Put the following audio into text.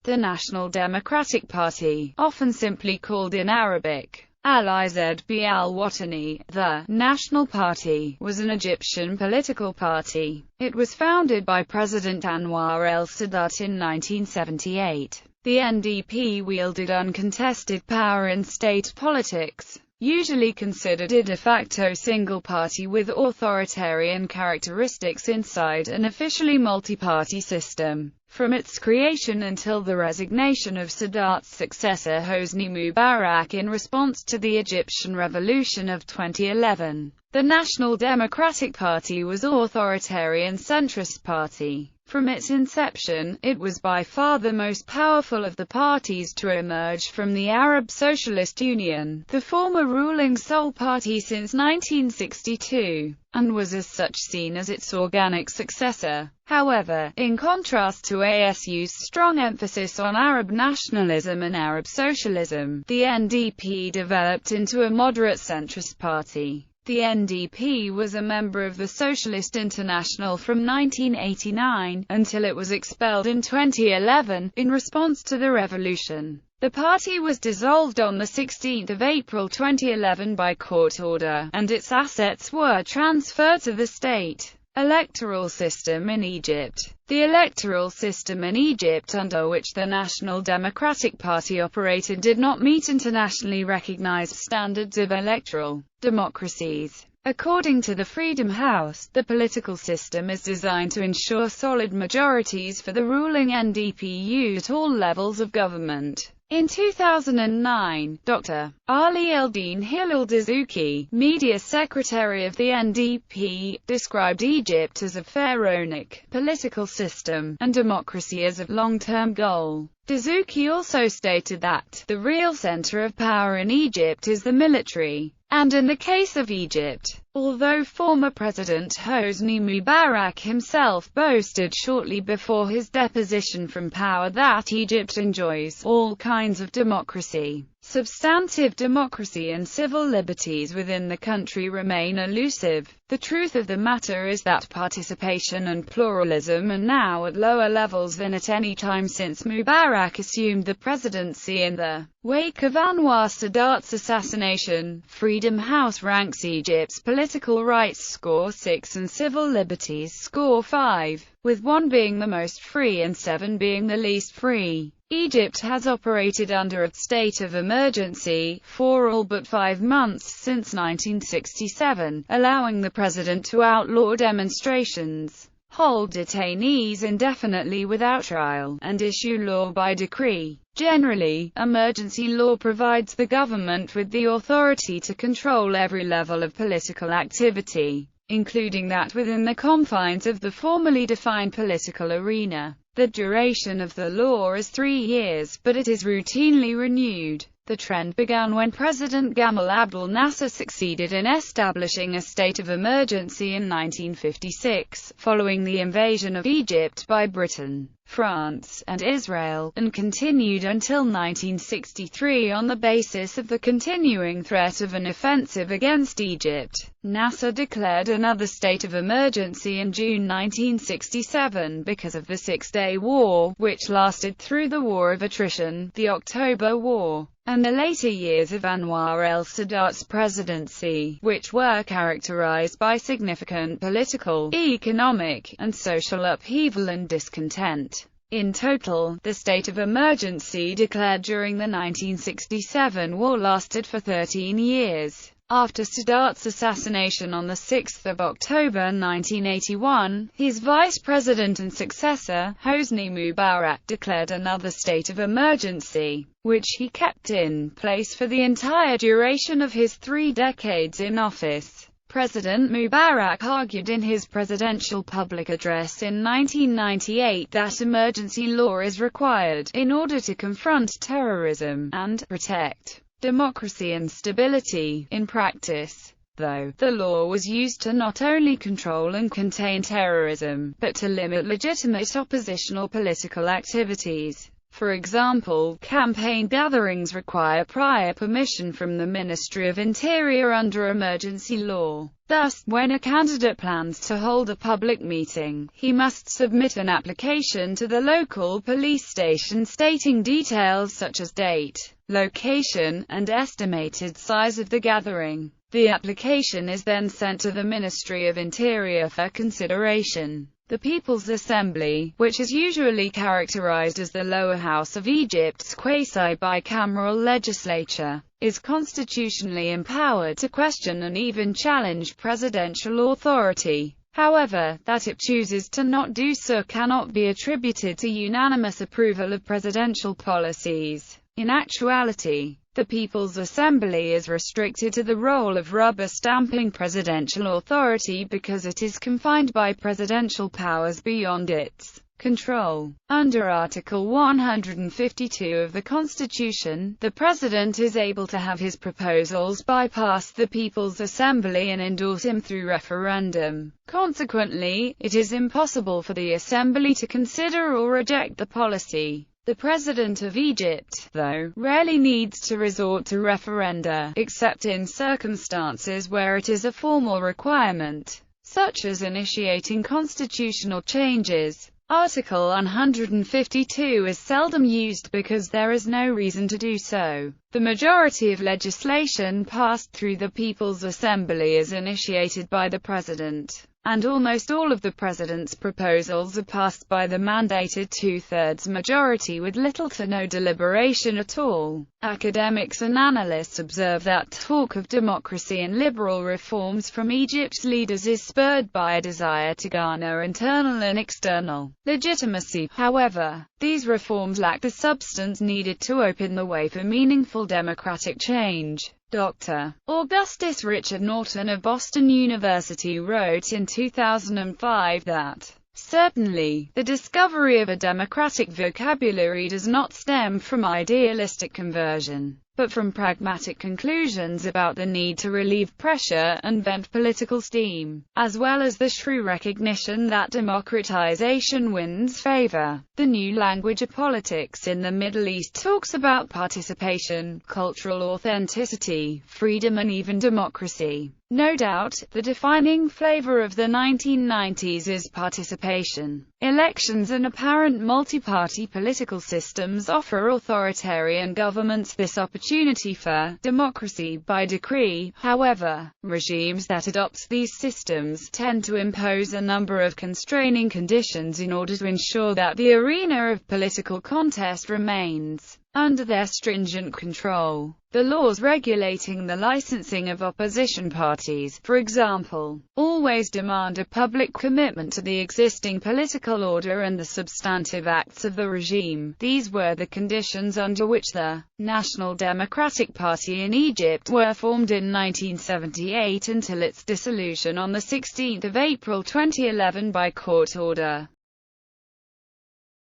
The National Democratic Party, often simply called in Arabic Al-Izb al-Watani, the National Party, was an Egyptian political party. It was founded by President Anwar el-Sadat in 1978. The NDP wielded uncontested power in state politics, usually considered a de facto single party with authoritarian characteristics inside an officially multi-party system. From its creation until the resignation of Sadat's successor Hosni Mubarak in response to the Egyptian Revolution of 2011, the National Democratic Party was an authoritarian centrist party. From its inception, it was by far the most powerful of the parties to emerge from the Arab Socialist Union, the former ruling sole party since 1962, and was as such seen as its organic successor. However, in contrast to ASU's strong emphasis on Arab nationalism and Arab socialism, the NDP developed into a moderate centrist party. The NDP was a member of the Socialist International from 1989, until it was expelled in 2011, in response to the revolution. The party was dissolved on 16 April 2011 by court order, and its assets were transferred to the state. Electoral system in Egypt. The electoral system in Egypt under which the National Democratic Party operated did not meet internationally recognized standards of electoral democracies. According to the Freedom House, the political system is designed to ensure solid majorities for the ruling NDP at all levels of government. In 2009, Dr. Ali Eldin Hilal Dazouki, media secretary of the NDP, described Egypt as a pharaonic political system, and democracy as a long-term goal. Dazouki also stated that the real center of power in Egypt is the military. And in the case of Egypt, although former President Hosni Mubarak himself boasted shortly before his deposition from power that Egypt enjoys all kinds of democracy, substantive democracy and civil liberties within the country remain elusive. The truth of the matter is that participation and pluralism are now at lower levels than at any time since Mubarak assumed the presidency in the wake of Anwar Sadat's assassination. Freedom House ranks Egypt's political rights score 6 and civil liberties score 5, with 1 being the most free and 7 being the least free. Egypt has operated under a state of emergency for all but 5 months since 1967, allowing the president to outlaw demonstrations, hold detainees indefinitely without trial, and issue law by decree. Generally, emergency law provides the government with the authority to control every level of political activity, including that within the confines of the formally defined political arena. The duration of the law is 3 years, but it is routinely renewed. The trend began when President Gamal Abdel Nasser succeeded in establishing a state of emergency in 1956, following the invasion of Egypt by Britain, France, and Israel, and continued until 1963 on the basis of the continuing threat of an offensive against Egypt. Nasser declared another state of emergency in June 1967 because of the Six-Day War, which lasted through the War of Attrition, the October War, and the later years of Anwar el-Sadat's presidency, which were characterized by significant political, economic, and social upheaval and discontent. In total, the state of emergency declared during the 1967 war lasted for 13 years. After Sadat's assassination on 6 October 1981, his vice president and successor, Hosni Mubarak, declared another state of emergency, which he kept in place for the entire duration of his 3 decades in office. President Mubarak argued in his presidential public address in 1998 that emergency law is required in order to confront terrorism and protect democracy and stability. In practice, though, the law was used to not only control and contain terrorism, but to limit legitimate oppositional political activities. For example, campaign gatherings require prior permission from the Ministry of Interior under emergency law. Thus, when a candidate plans to hold a public meeting, he must submit an application to the local police station stating details such as date, location, and estimated size of the gathering. The application is then sent to the Ministry of Interior for consideration. The People's Assembly, which is usually characterized as the lower house of Egypt's quasi-bicameral legislature, is constitutionally empowered to question and even challenge presidential authority. However, that it chooses to not do so cannot be attributed to unanimous approval of presidential policies. In actuality, the People's Assembly is restricted to the role of rubber-stamping presidential authority because it is confined by presidential powers beyond its control. Under Article 152 of the Constitution, the President is able to have his proposals bypass the People's Assembly and endorse him through referendum. Consequently, it is impossible for the Assembly to consider or reject the policy. The President of Egypt, though, rarely needs to resort to referenda, except in circumstances where it is a formal requirement, such as initiating constitutional changes. Article 152 is seldom used because there is no reason to do so. The majority of legislation passed through the People's Assembly is initiated by the President, and almost all of the President's proposals are passed by the mandated two-thirds majority with little to no deliberation at all. Academics and analysts observe that talk of democracy and liberal reforms from Egypt's leaders is spurred by a desire to garner internal and external legitimacy. However, these reforms lack the substance needed to open the way for meaningful democratic change. Dr. Augustus Richard Norton of Boston University wrote in 2005 that, certainly, the discovery of a democratic vocabulary does not stem from idealistic conversion, but from pragmatic conclusions about the need to relieve pressure and vent political steam, as well as the shrew recognition that democratization wins favor. The new language of politics in the Middle East talks about participation, cultural authenticity, freedom and even democracy. No doubt, the defining flavor of the 1990s is participation. Elections and apparent multi-party political systems offer authoritarian governments this opportunity for democracy by decree. However, regimes that adopt these systems tend to impose a number of constraining conditions in order to ensure that the arena of political contest remains under their stringent control. The laws regulating the licensing of opposition parties, for example, always demand a public commitment to the existing political order and the substantive acts of the regime. These were the conditions under which the National Democratic Party in Egypt were formed in 1978 until its dissolution on 16 April 2011 by court order.